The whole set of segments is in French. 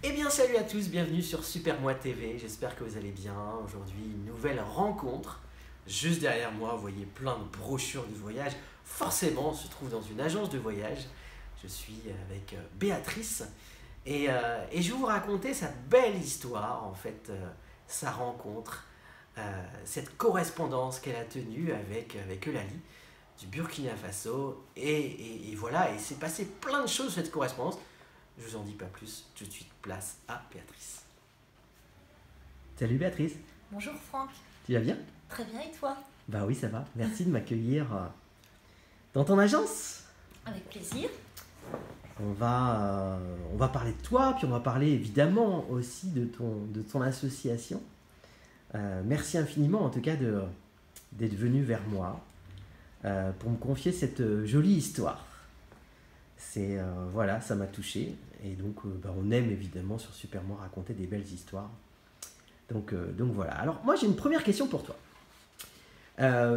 Eh bien salut à tous, bienvenue sur Super Moi TV, j'espère que vous allez bien. Aujourd'hui une nouvelle rencontre. Juste derrière moi, vous voyez plein de brochures de voyage. Forcément, on se trouve dans une agence de voyage. Je suis avec Béatrice et je vais vous raconter sa belle histoire, en fait, sa rencontre, cette correspondance qu'elle a tenue avec Eulalie du Burkina Faso. Et voilà, il s'est passé plein de choses cette correspondance. Je vous en dis pas plus, tout de suite place à Béatrice. Salut Béatrice, Bonjour Franck, tu vas bien? très bien et toi? Bah oui, ça va. Merci de m'accueillir dans ton agence. Avec plaisir. On va parler de toi, puis on va parler évidemment aussi de ton association. Merci infiniment en tout cas d'être venu vers moi pour me confier cette jolie histoire. Voilà, ça m'a touché. Et donc, on aime évidemment sur Super Moi raconter des belles histoires. Donc voilà. Alors, moi, j'ai une première question pour toi.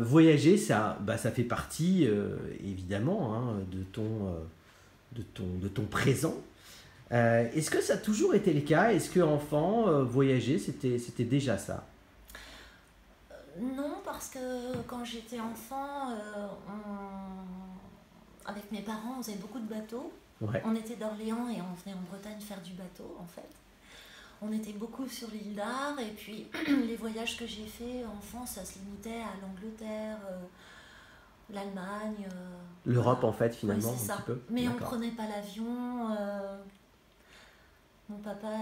Voyager, ça fait partie, évidemment, hein, de ton présent. Est-ce que ça a toujours été le cas? Est-ce qu'enfant, voyager, c'était déjà ça? Non, parce que quand j'étais enfant, avec mes parents, on faisait beaucoup de bateaux. Ouais. On était d'Orléans et on venait en Bretagne faire du bateau, en fait. On était beaucoup sur l'île d'Ar et puis les voyages que j'ai faits enfant, ça se limitait à l'Angleterre, l'Allemagne. L'Europe, Voilà. en fait, finalement, Oui, c'est un ça. petit peu. Mais on D'accord. prenait pas l'avion. Mon papa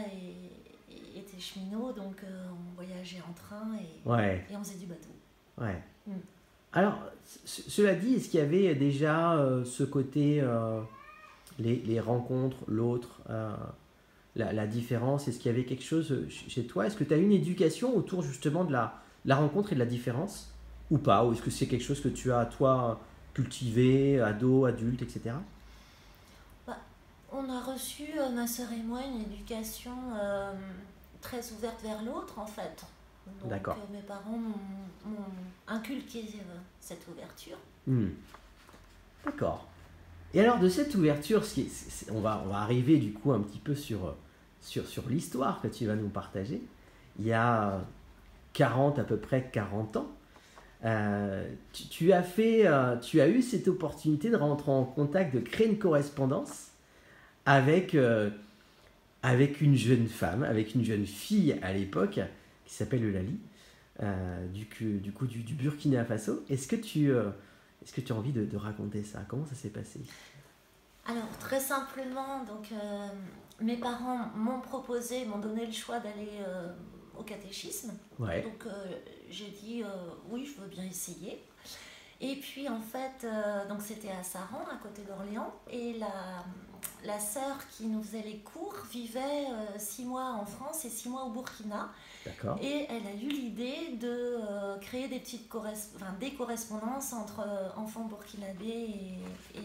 était cheminot, donc on voyageait en train Ouais. et on faisait du bateau. Ouais. Mm. Alors, cela dit, est-ce qu'il y avait déjà ce côté, les rencontres, l'autre, la différence? Est-ce qu'il y avait quelque chose chez toi? Est-ce que tu as eu une éducation autour justement de la rencontre et de la différence? Ou pas? Ou est-ce que c'est quelque chose que tu as, toi, cultivé, ado, adulte, etc.? Bah, on a reçu, ma sœur et moi, une éducation très ouverte vers l'autre, en fait. Donc, D'accord. mes parents m'ont inculqué cette ouverture. D'accord. Et alors, de cette ouverture, on va arriver du coup un petit peu sur l'histoire que tu vas nous partager. Il y a 40, à peu près 40 ans, tu as eu cette opportunité de rentrer en contact, de créer une correspondance avec une jeune femme, avec une jeune fille à l'époque, qui s'appelle Eulalie, du Burkina Faso. Est-ce que tu as envie de raconter ça? Comment ça s'est passé? Alors, très simplement, donc, mes parents m'ont donné le choix d'aller au catéchisme. Ouais. Donc, j'ai dit oui, je veux bien essayer. Et puis, en fait, donc c'était à Saran, à côté d'Orléans. Et la sœur qui nous faisait les cours vivait 6 mois en France et 6 mois au Burkina. D'accord. Et elle a eu l'idée de créer des correspondances entre enfants burkinabés et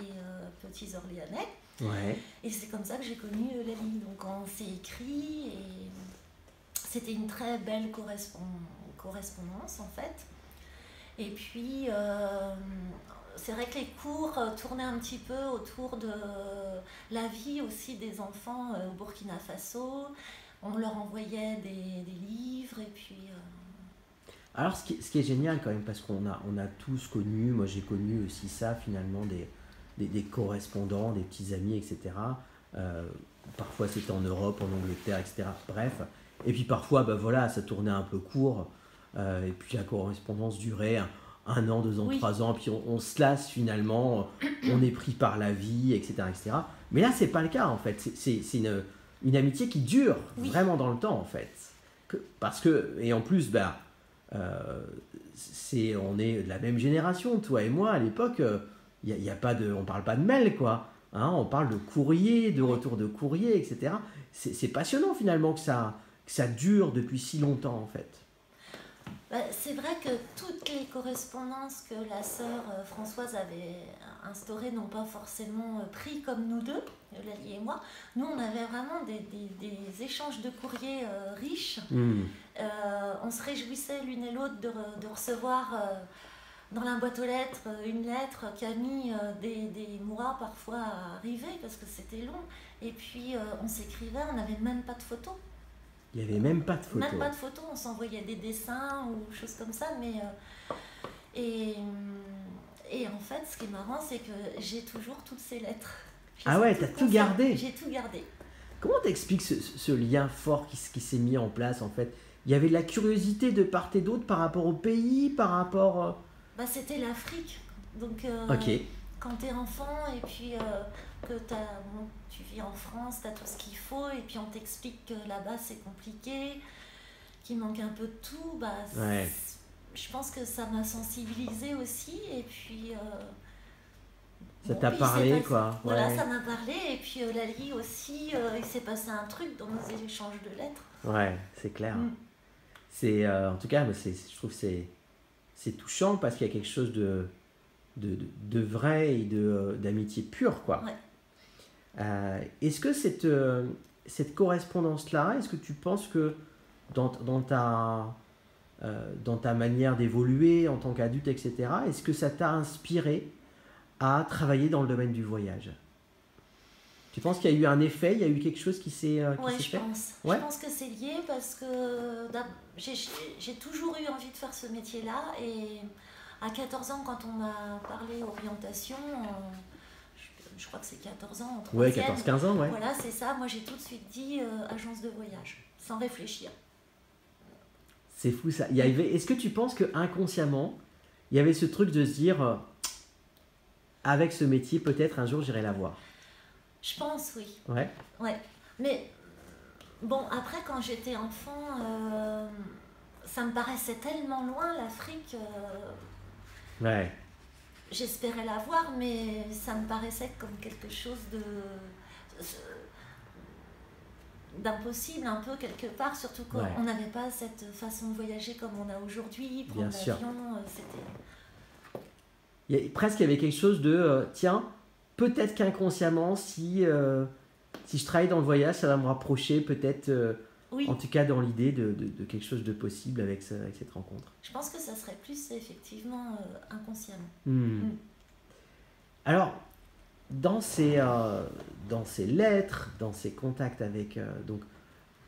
petits Orléanais. Ouais. Et c'est comme ça que j'ai connu Eulalie. Donc on s'est écrit et c'était une très belle correspondance en fait. Et puis c'est vrai que les cours tournaient un petit peu autour de la vie aussi des enfants au Burkina Faso. On leur envoyait des livres et puis... Alors, ce qui est génial quand même, parce qu'on a tous connu, moi j'ai connu aussi ça finalement, des correspondants, des petits amis, etc. Parfois c'était en Europe, en Angleterre, etc. Bref. Et puis parfois, voilà, ça tournait un peu court. Et puis la correspondance durait un an, 2 ans, Oui. 3 ans. Puis on se lasse finalement, on est pris par la vie, etc. etc. Mais là, c'est pas le cas en fait. C'est une amitié qui dure Oui. vraiment dans le temps en fait. Parce que, et en plus, on est de la même génération, toi et moi, à l'époque, y a pas on parle pas de mail, quoi. Hein, on parle de courrier, de retour de courrier, etc. C'est passionnant finalement que ça dure depuis si longtemps, en fait. C'est vrai que toutes les correspondances que la sœur Françoise avait instaurées n'ont pas forcément pris comme nous deux, Eulalie et moi. Nous, on avait vraiment des échanges de courriers riches. On se réjouissait l'une et l'autre de recevoir dans la boîte aux lettres une lettre qui a mis des mois parfois à arriver parce que c'était long. Et puis on s'écrivait, on n'avait même pas de photos. Il n'y avait même pas de photos. Même pas de photos, on s'envoyait des dessins ou choses comme ça. Et en fait, ce qui est marrant, c'est que j'ai toujours toutes ces lettres. Ah ouais, t'as tout gardé. J'ai tout gardé. Comment t'expliques ce lien fort qui s'est mis en place en fait? Il y avait de la curiosité de part et d'autre par rapport au pays, par rapport... Bah, c'était l'Afrique. Donc, Ok. quand t'es enfant et puis que tu vis en France, t'as tout ce qu'il faut et puis on t'explique que là-bas c'est compliqué, qu'il manque un peu de tout, bah, Ouais. je pense que ça m'a sensibilisée aussi et puis... Ça t'a parlé, quoi. Voilà, Ouais. ça m'a parlé et puis Lali aussi, il s'est passé un truc dans nos échanges de lettres. Ouais, c'est clair. Mm. C'est, en tout cas, je trouve que c'est touchant parce qu'il y a quelque chose de vrai et d'amitié pure, quoi. Ouais. Est-ce que cette correspondance-là, est-ce que tu penses que dans ta manière d'évoluer en tant qu'adulte, etc., est-ce que ça t'a inspiré à travailler dans le domaine du voyage? Tu penses qu'il y a eu un effet, il y a eu quelque chose qui s'est Ouais, fait? je pense que c'est lié parce que j'ai toujours eu envie de faire ce métier-là et à 14 ans, quand on m'a parlé orientation, je crois que c'est 14 ans, en troisième. Ouais, 14-15 ans, ouais. Voilà, c'est ça. Moi, j'ai tout de suite dit agence de voyage, sans réfléchir. C'est fou ça. Est-ce que tu penses que inconsciemment, il y avait ce truc de se dire, avec ce métier, peut-être un jour j'irai la voir? Je pense, oui. Ouais. Ouais. Mais bon, après, quand j'étais enfant, ça me paraissait tellement loin, l'Afrique. Ouais. J'espérais la voir, mais ça me paraissait comme quelque chose d'impossible, un peu, quelque part, surtout quand on n'avait pas cette façon de voyager comme on a aujourd'hui, prendre l'avion, c'était... Il y avait quelque chose de, tiens, peut-être qu'inconsciemment, si je travaille dans le voyage, ça va me rapprocher peut-être, en tout cas dans l'idée de quelque chose de possible avec cette rencontre. Je pense que ça serait plus effectivement inconsciemment. Alors, dans ces lettres, dans ces contacts avec donc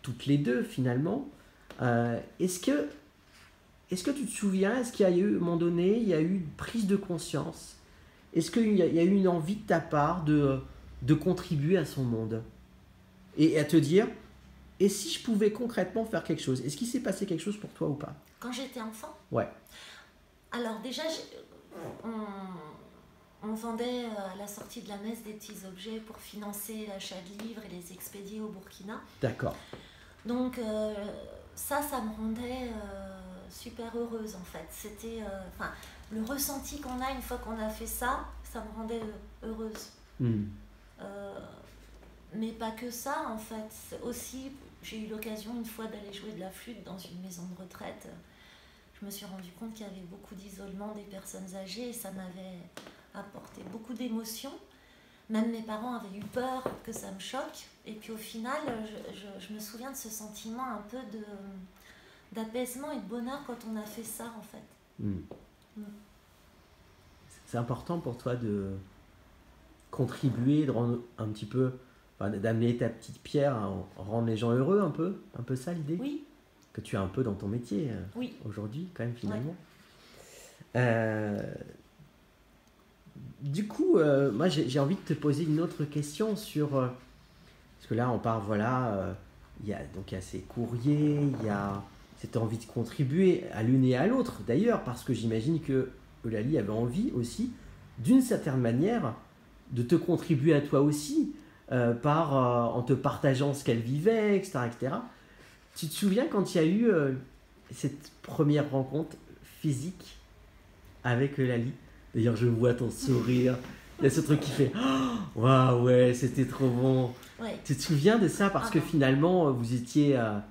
toutes les deux finalement, est-ce que tu te souviens, est-ce qu'il y a eu, à un moment donné, il y a eu une prise de conscience? Est-ce qu'il y a eu une envie de ta part de contribuer à son monde? Et à te dire, et si je pouvais concrètement faire quelque chose? Est-ce qu'il s'est passé quelque chose pour toi ou pas? Quand j'étais enfant? Ouais. Alors déjà, on vendait à la sortie de la messe des petits objets pour financer l'achat de livres et les expédier au Burkina. D'accord. Donc ça me rendait super heureuse en fait. C'était le ressenti qu'on a une fois qu'on a fait ça, ça me rendait heureuse. Mais pas que ça en fait. Aussi, j'ai eu l'occasion une fois d'aller jouer de la flûte dans une maison de retraite. Je me suis rendu compte qu'il y avait beaucoup d'isolement des personnes âgées et ça m'avait apporté beaucoup d'émotions. Même mes parents avaient eu peur que ça me choque. Et puis au final, je me souviens de ce sentiment un peu d'apaisement et de bonheur quand on a fait ça en fait. C'est important pour toi de contribuer, de rendre un petit peu, d'amener ta petite pierre à rendre les gens heureux un peu ça l'idée? Oui. Que tu as un peu dans ton métier aujourd'hui quand même finalement. Ouais. Du coup, moi j'ai envie de te poser une autre question sur... parce que là on parle, il y a ces courriers, il y a cette envie de contribuer à l'une et à l'autre d'ailleurs, parce que j'imagine que Eulalie avait envie aussi, d'une certaine manière, de te contribuer à toi aussi, en te partageant ce qu'elle vivait, etc., etc. Tu te souviens quand il y a eu cette première rencontre physique avec Eulalie? D'ailleurs, je vois ton sourire. Il y a ce truc qui fait « Waouh, ouais, c'était trop bon ». Ouais. Tu te souviens de ça? Parce que finalement, vous étiez... il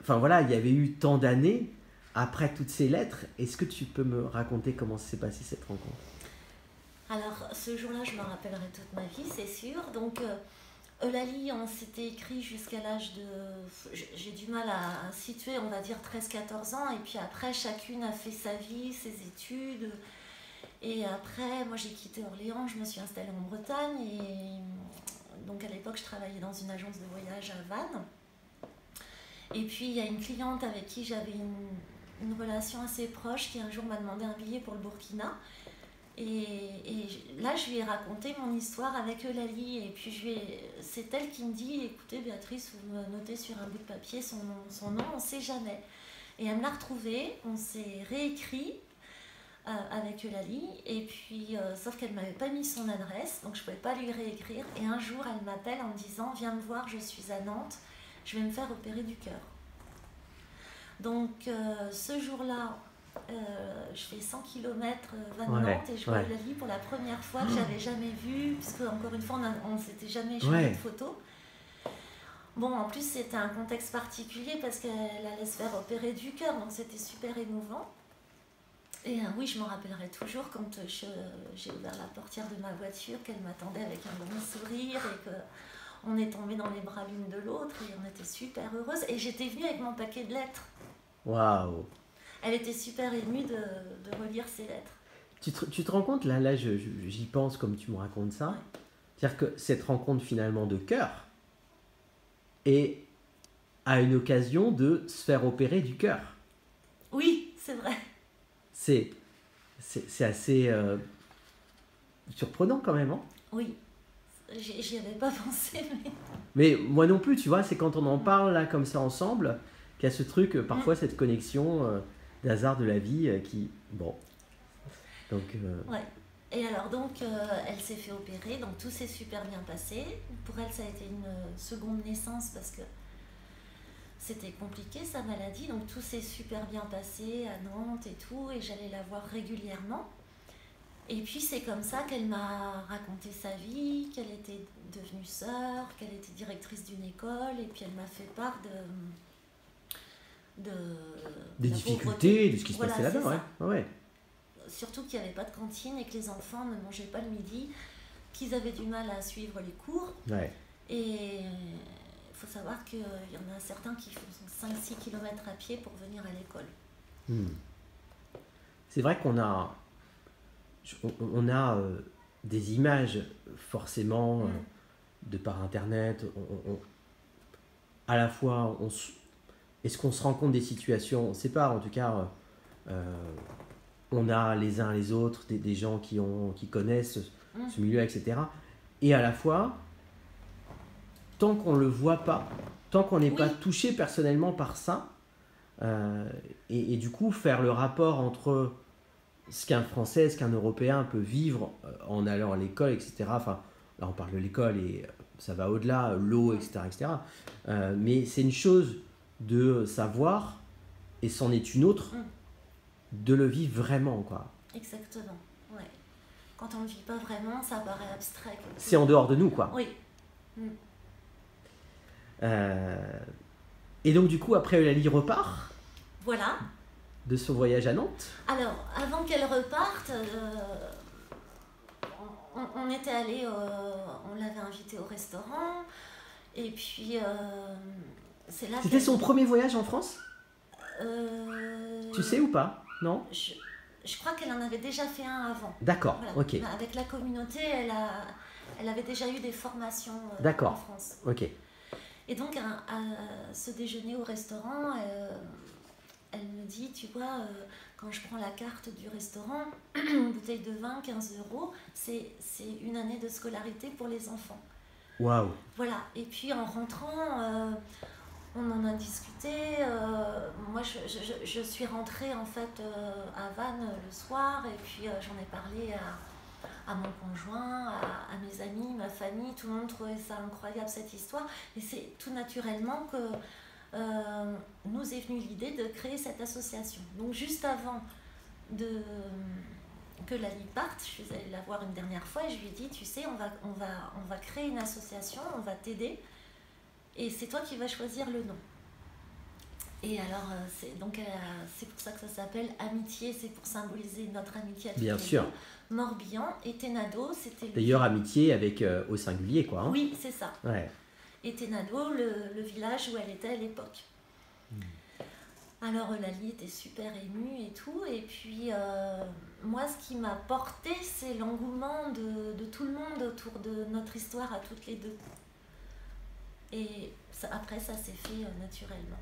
y avait eu tant d'années après toutes ces lettres. Est-ce que tu peux me raconter comment s'est passée cette rencontre? Alors, ce jour-là, je me rappellerai toute ma vie, c'est sûr. Donc, Eulalie, on s'était écrit jusqu'à l'âge de... J'ai du mal à situer, on va dire 13-14 ans. Et puis après, chacune a fait sa vie, ses études. Et après, moi j'ai quitté Orléans, je me suis installée en Bretagne. Et donc à l'époque, je travaillais dans une agence de voyage à Vannes. Et puis il y a une cliente avec qui j'avais une relation assez proche qui un jour m'a demandé un billet pour le Burkina. Et là, je lui ai raconté mon histoire avec Eulalie. Et puis c'est elle qui me dit, écoutez Béatrice, vous me notez sur un bout de papier son nom, on ne sait jamais. Et elle me l'a retrouvé, on s'est réécrit avec Eulalie. Et puis, sauf qu'elle ne m'avait pas mis son adresse, donc je ne pouvais pas lui réécrire. Et un jour, elle m'appelle en me disant, viens me voir, je suis à Nantes, je vais me faire opérer du cœur. Donc ce jour-là, je fais 100 km Vannes-Nantes et je vois Eulalie pour la première fois que j'avais jamais vue, puisque encore une fois on ne s'était jamais échangé de photos. Bon, en plus c'était un contexte particulier parce qu'elle allait se faire opérer du cœur, donc c'était super émouvant. Et oui, je m'en rappellerai toujours quand j'ai ouvert la portière de ma voiture, qu'elle m'attendait avec un grand sourire et qu'on est tombé dans les bras l'une de l'autre et on était super heureuses. Et j'étais venue avec mon paquet de lettres. Waouh! Elle était super émue de relire ses lettres. Tu te rends compte, là j'y pense comme tu me racontes ça, c'est-à-dire que cette rencontre finalement de cœur est à une occasion de se faire opérer du cœur. Oui, c'est vrai. C'est assez surprenant quand même, hein? Oui, j'y avais pas pensé. Mais moi non plus, tu vois, c'est quand on en parle là comme ça ensemble qu'il y a ce truc, parfois cette connexion d'hasard de la vie qui... Bon. Donc... Ouais. Et alors donc, elle s'est fait opérer, donc tout s'est super bien passé. Pour elle, ça a été une seconde naissance parce que c'était compliqué sa maladie, donc tout s'est super bien passé à Nantes et tout, et j'allais la voir régulièrement. Et puis c'est comme ça qu'elle m'a raconté sa vie, qu'elle était devenue sœur, qu'elle était directrice d'une école, et puis elle m'a fait part des difficultés, de ce qui se passait là-bas, ouais. Surtout qu'il n'y avait pas de cantine et que les enfants ne mangeaient pas le midi, qu'ils avaient du mal à suivre les cours. Ouais. Et il faut savoir qu'il y en a certains qui font 5-6 km à pied pour venir à l'école. C'est vrai qu'on a, des images forcément de par internet. À la fois, est-ce qu'on se rend compte des situations? On ne sait pas, en tout cas. On a les uns les autres des gens qui connaissent ce milieu, etc. Et à la fois, tant qu'on ne le voit pas, tant qu'on n'est pas touché personnellement par ça, et du coup faire le rapport entre ce qu'un Français, ce qu'un Européen peut vivre en allant à l'école, etc. Enfin, là on parle de l'école et ça va au-delà, l'eau, etc. Mais c'est une chose de savoir, et c'en est une autre, de le vivre vraiment, quoi. Exactement, ouais. Quand on ne le vit pas vraiment, ça paraît abstrait. C'est en dehors de nous, quoi. Oui. Et donc, du coup, après, Eulalie repart. Voilà. De son voyage à Nantes. Alors, avant qu'elle reparte, on était allé, on l'avait invitée au restaurant, et puis c'est là. C'était son premier voyage en France ? Tu sais ou pas ? Non ? Je crois qu'elle en avait déjà fait un avant. D'accord, voilà. ok. Avec la communauté, elle avait déjà eu des formations en France. Ok. Et donc, à ce déjeuner au restaurant, elle me dit, tu vois, quand je prends la carte du restaurant, une bouteille de vin, 15 €, c'est une année de scolarité pour les enfants. Waouh. Voilà. Et puis, en rentrant... on en a discuté. Moi, je suis rentrée en fait à Vannes le soir, et puis j'en ai parlé à mon conjoint, à mes amis, ma famille. Tout le monde trouvait ça incroyable, cette histoire. Et c'est tout naturellement que nous est venue l'idée de créer cette association. Donc, juste avant que Lali parte, je suis allée la voir une dernière fois et je lui ai dit, tu sais, on va créer une association, on va t'aider. Et c'est toi qui vas choisir le nom. Et alors, c'est pour ça que ça s'appelle Amitié, c'est pour symboliser notre amitié à toutes Bien les sûr. deux. Morbihan et Thénado, c'était D'ailleurs, amitié avec au singulier, quoi. Hein. Oui, c'est ça. Ouais. Et Thénado, le village où elle était à l'époque. Alors Eulalie était super émue et tout, et puis moi ce qui m'a porté c'est l'engouement de tout le monde autour de notre histoire à toutes les deux. Et après ça s'est fait naturellement.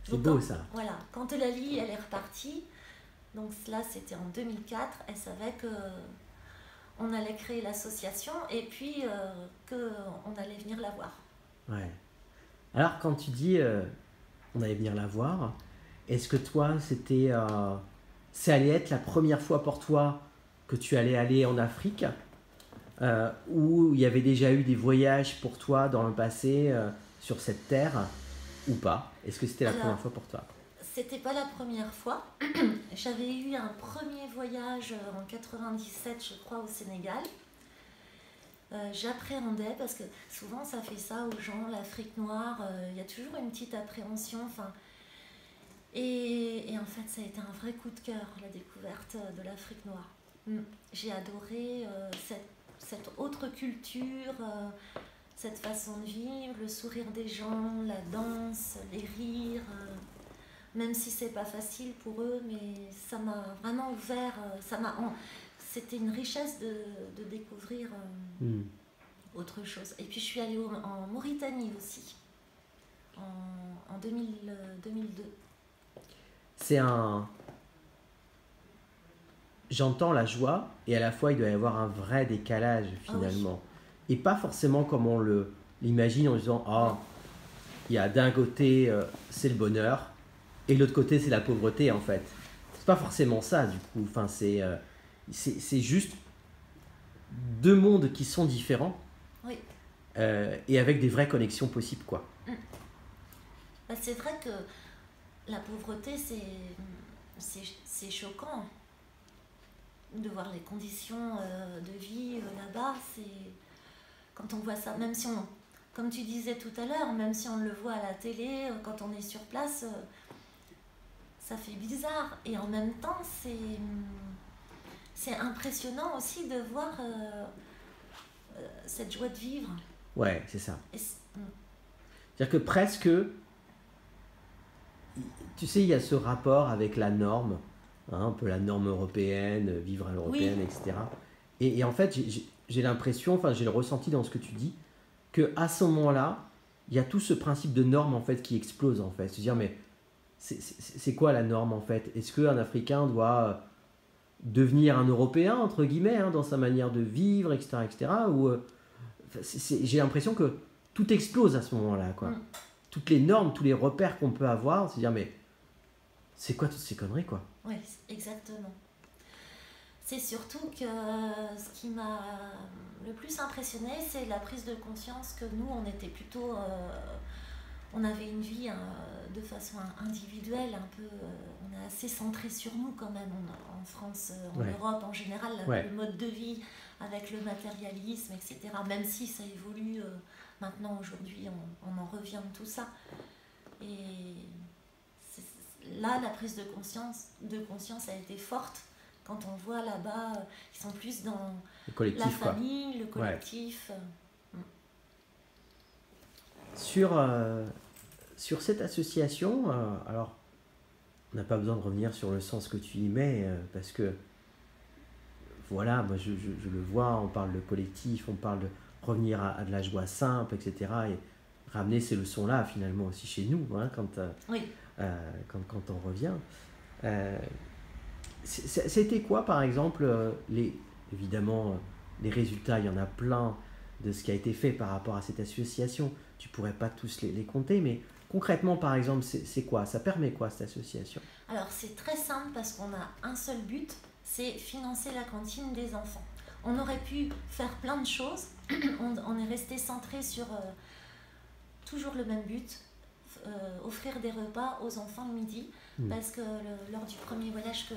C'est beau ça. Voilà, quand Eulalie elle est repartie, donc là c'était en 2004, elle savait que on allait créer l'association et puis qu'on allait venir la voir. Ouais. Alors quand tu dis on allait venir la voir, est-ce que toi c'est allait être la première fois pour toi que tu allais aller en Afrique ou il y avait déjà eu des voyages pour toi dans le passé sur cette terre ou pas? Est-ce que c'était la première fois pour toi? C'était pas la première fois. J'avais eu un premier voyage en 97, je crois, au Sénégal. J'appréhendais parce que souvent ça fait ça aux gens, l'Afrique noire, il y a toujours une petite appréhension. Et en fait, ça a été un vrai coup de cœur, la découverte de l'Afrique noire. J'ai adoré cette autre culture, cette façon de vivre, le sourire des gens, la danse, les rires. Même si c'est pas facile pour eux, mais ça m'a vraiment ouvert. C'était une richesse de découvrir autre chose. Et puis je suis allée en Mauritanie aussi, en 2002. C'est un... J'entends la joie et à la fois il doit y avoir un vrai décalage finalement. Oui. Et pas forcément comme on l'imagine en disant ah, il y a d'un côté c'est le bonheur et de l'autre côté c'est la pauvreté en fait. C'est pas forcément ça du coup. Enfin, c'est juste deux mondes qui sont différents. Oui. Et avec des vraies connexions possibles quoi. C'est vrai que la pauvreté c'est choquant de voir les conditions de vie là-bas. Quand on voit ça, même si on, comme tu disais tout à l'heure, même si on le voit à la télé, quand on est sur place, ça fait bizarre. Et en même temps, c'est impressionnant aussi de voir cette joie de vivre. Ouais, c'est ça. C'est-à-dire que presque, tu sais, il y a ce rapport avec la norme, hein, un peu la norme européenne, vivre à l'européenne, oui. Etc. Et en fait, j'ai l'impression, enfin j'ai le ressenti dans ce que tu dis, qu'à ce moment-là, il y a tout ce principe de norme en fait qui explose en fait. Se dire mais c'est quoi la norme en fait? Est-ce qu'un Africain doit devenir un Européen entre guillemets hein, dans sa manière de vivre, etc. etc. ou j'ai l'impression que tout explose à ce moment-là quoi. Toutes les normes, tous les repères qu'on peut avoir, se dire mais c'est quoi toutes ces conneries quoi? Oui, exactement. C'est surtout que ce qui m'a le plus impressionné, c'est la prise de conscience que nous, on était plutôt... on avait une vie de façon individuelle, un peu... on est assez centré sur nous quand même, en France, en Europe en général, le mode de vie avec le matérialisme, etc. Même si ça évolue maintenant, aujourd'hui, on en revient de tout ça. Et là, la prise de conscience a été forte. Quand on voit là-bas, ils sont plus dans la famille, le collectif. Sur cette association, alors, on n'a pas besoin de revenir sur le sens que tu y mets, parce que, voilà, moi je le vois, on parle de collectif, on parle de revenir à de la joie simple, etc. Et ramener ces leçons-là, finalement, aussi chez nous, hein, quand on revient. C'était quoi, par exemple, évidemment, les résultats, il y en a plein de ce qui a été fait par rapport à cette association. Tu pourrais pas tous les compter, mais concrètement, par exemple, c'est quoi? Ça permet quoi, cette association? Alors, c'est très simple parce qu'on a un seul but, c'est financer la cantine des enfants. On aurait pu faire plein de choses. On est resté centré sur toujours le même but, offrir des repas aux enfants le midi. Parce que lors du premier voyage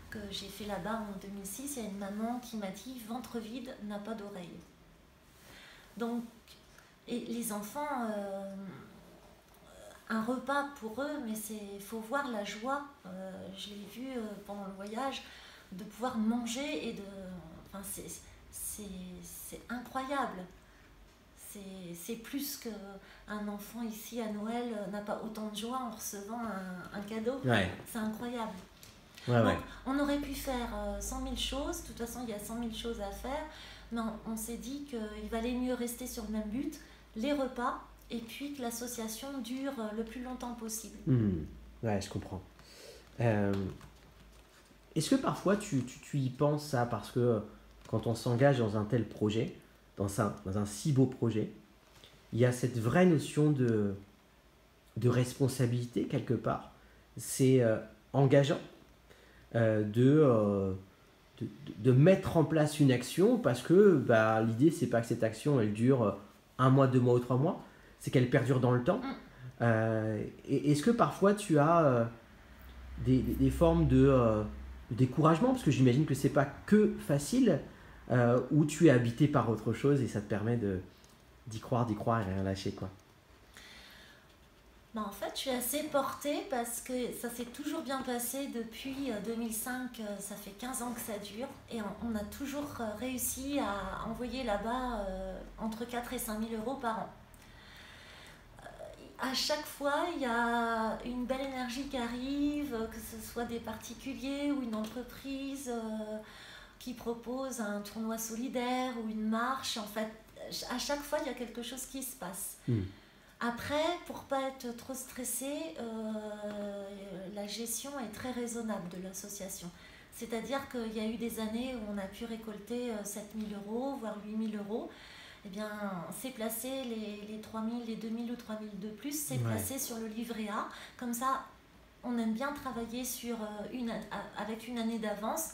que j'ai fait là-bas en 2006, il y a une maman qui m'a dit « ventre vide n'a pas d'oreille ». Donc, et les enfants un repas pour eux, mais il faut voir la joie. Je l'ai vu pendant le voyage, de pouvoir manger et de... Enfin, c'est incroyable. C'est plus qu'un enfant ici à Noël n'a pas autant de joie en recevant un cadeau. Ouais. C'est incroyable. Ouais, Donc, ouais. on aurait pu faire 100 000 choses. De toute façon, il y a 100 000 choses à faire. Mais on s'est dit qu'il valait mieux rester sur le même but, les repas, et puis que l'association dure le plus longtemps possible. Ouais, je comprends. Est-ce que parfois tu y penses ça, parce que quand on s'engage dans un tel projet, dans un si beau projet, il y a cette vraie notion de responsabilité quelque part. C'est engageant de mettre en place une action, parce que l'idée, c'est pas que cette action elle dure 1 mois, 2 mois ou 3 mois, c'est qu'elle perdure dans le temps. Et est-ce que parfois tu as des formes de découragement, parce que j'imagine que c'est pas que facile, où tu es habité par autre chose et ça te permet d'y croire et rien lâcher, quoi. En fait, je suis assez portée parce que ça s'est toujours bien passé depuis 2005. Ça fait 15 ans que ça dure et on a toujours réussi à envoyer là-bas entre 4 et 5 000 euros par an. À chaque fois, il y a une belle énergie qui arrive, que ce soit des particuliers ou une entreprise qui propose un tournoi solidaire ou une marche. En fait, à chaque fois, il y a quelque chose qui se passe. Après, pour ne pas être trop stressé, la gestion est très raisonnable de l'association. C'est-à-dire qu'il y a eu des années où on a pu récolter 7 000 euros, voire 8 000 euros. Eh bien, c'est placé les 3 000, les 2 000 ou 3 000 de plus, c'est placé sur le livret A. Comme ça, on aime bien travailler avec une année d'avance.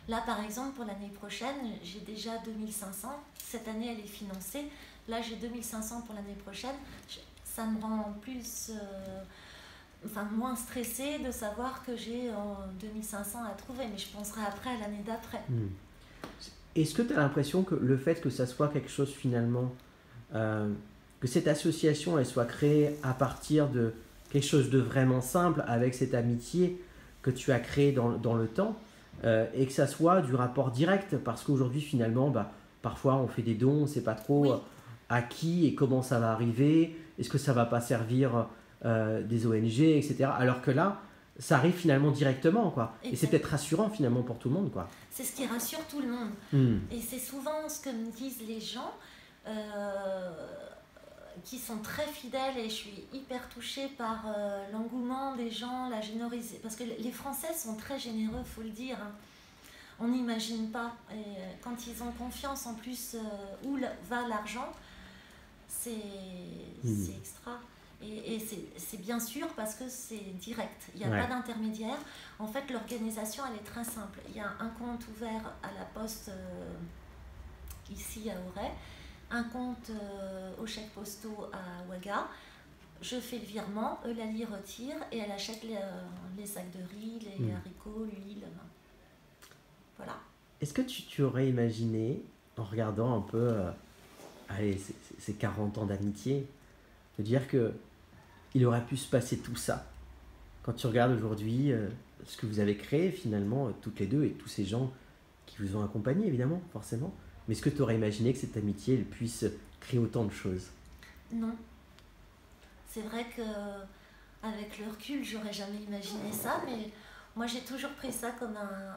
Là, par exemple, pour l'année prochaine, j'ai déjà 2 500. Cette année, elle est financée. Là, j'ai 2 500 pour l'année prochaine. Ça me rend moins stressée de savoir que j'ai 2 500 à trouver. Mais je penserai après à l'année d'après. Est-ce que tu as l'impression que le fait que ça soit quelque chose finalement, que cette association elle soit créée à partir de quelque chose de vraiment simple, avec cette amitié que tu as créée dans le temps, et que ça soit du rapport direct, parce qu'aujourd'hui finalement, parfois on fait des dons, on ne sait pas trop à qui et comment ça va arriver, est-ce que ça ne va pas servir des ONG, etc. Alors que là, ça arrive finalement directement, quoi. Et c'est peut-être rassurant finalement pour tout le monde, quoi. C'est ce qui rassure tout le monde. Et c'est souvent ce que me disent les gens qui sont très fidèles, et je suis hyper touchée par l'engouement des gens, la générosité. Parce que les Français sont très généreux, il faut le dire. On n'imagine pas. Et quand ils ont confiance en plus où va l'argent, c'est extra. Et c'est bien sûr parce que c'est direct, il n'y a pas d'intermédiaire. En fait, l'organisation, elle est très simple. Il y a un compte ouvert à la poste ici à Auray, un compte aux chèques postaux à Ouaga. Je fais le virement, Eulalie retire et elle achète les sacs de riz, les haricots, l'huile. Voilà. Est-ce que tu aurais imaginé, en regardant un peu ces 40 ans d'amitié, de dire que il aurait pu se passer tout ça quand tu regardes aujourd'hui ce que vous avez créé finalement toutes les deux, et tous ces gens qui vous ont accompagné évidemment, forcément, mais est-ce que tu aurais imaginé que cette amitié elle puisse créer autant de choses? Non. C'est vrai que avec le recul, j'aurais jamais imaginé ça, mais moi j'ai toujours pris ça comme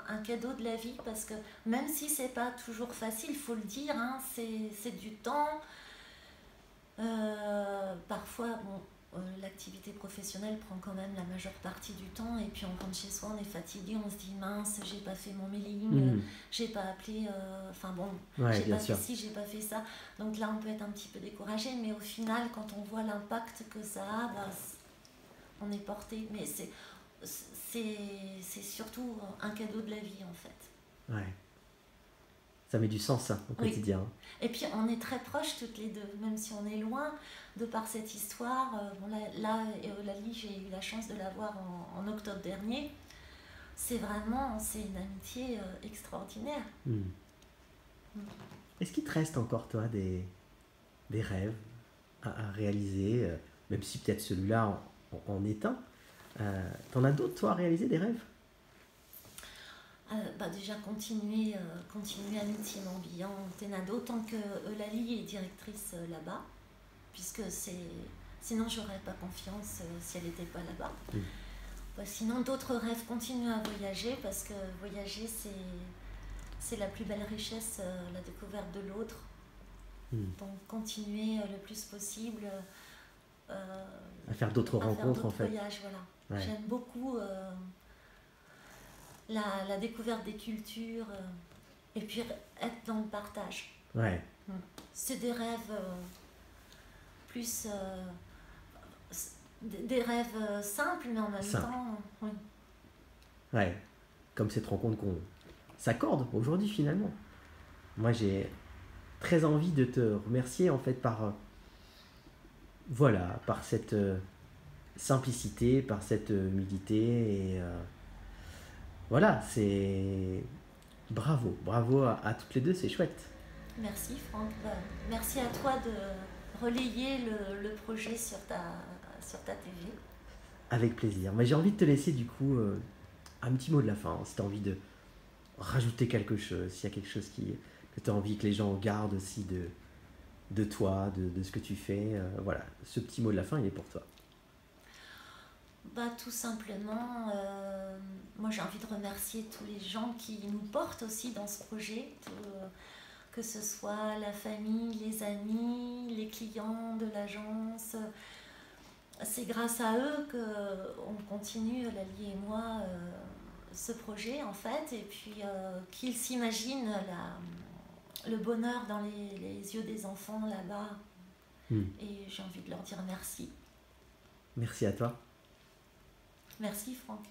un cadeau de la vie, parce que même si c'est pas toujours facile, il faut le dire, c'est du temps. Parfois, l'activité professionnelle prend quand même la majeure partie du temps, et puis on rentre chez soi, on est fatigué, on se dit mince, j'ai pas fait mon mailing, j'ai pas appelé, j'ai pas fait ci, j'ai pas fait ça. Donc là, on peut être un petit peu découragé, mais au final, quand on voit l'impact que ça a, on est porté. Mais c'est surtout un cadeau de la vie, en fait. Ouais. Ça met du sens, ça, au quotidien. Et puis, on est très proches toutes les deux, même si on est loin, de par cette histoire. Eulalie, j'ai eu la chance de la voir en octobre dernier. C'est une amitié extraordinaire. Est-ce qu'il te reste encore, toi, des rêves à réaliser, même si peut-être celui-là, en est un. T'en as d'autres, toi, à réaliser des rêves? Déjà continuer à métier Morbihan Tenado tant que Eulalie est directrice là-bas, puisque sinon j'aurais pas confiance si elle n'était pas là-bas. Sinon d'autres rêves, continuer à voyager, parce que voyager c'est la plus belle richesse, la découverte de l'autre. Donc continuer le plus possible à faire d'autres rencontres, en fait. Voyages, voilà. Ouais. J'aime beaucoup la découverte des cultures et puis être dans le partage. Ouais. C'est des rêves plus des rêves simples, mais en même temps, oui. Ouais, comme cette rencontre qu'on s'accorde aujourd'hui finalement. Moi j'ai très envie de te remercier en fait par cette simplicité, par cette humilité et voilà, c'est bravo à toutes les deux, c'est chouette. Merci Franck, merci à toi de relayer le projet sur ta TV. Avec plaisir. Mais j'ai envie de te laisser du coup un petit mot de la fin, si tu as envie de rajouter quelque chose, s'il y a quelque chose que tu as envie que les gens gardent aussi de toi, de ce que tu fais. Voilà, ce petit mot de la fin, il est pour toi. Tout simplement, moi j'ai envie de remercier tous les gens qui nous portent aussi dans ce projet, que ce soit la famille, les amis, les clients de l'agence. C'est grâce à eux qu'on continue, Lalie et moi, ce projet en fait, et puis qu'ils s'imaginent le bonheur dans les yeux des enfants là-bas. Et j'ai envie de leur dire merci. Merci à toi. Merci Franck.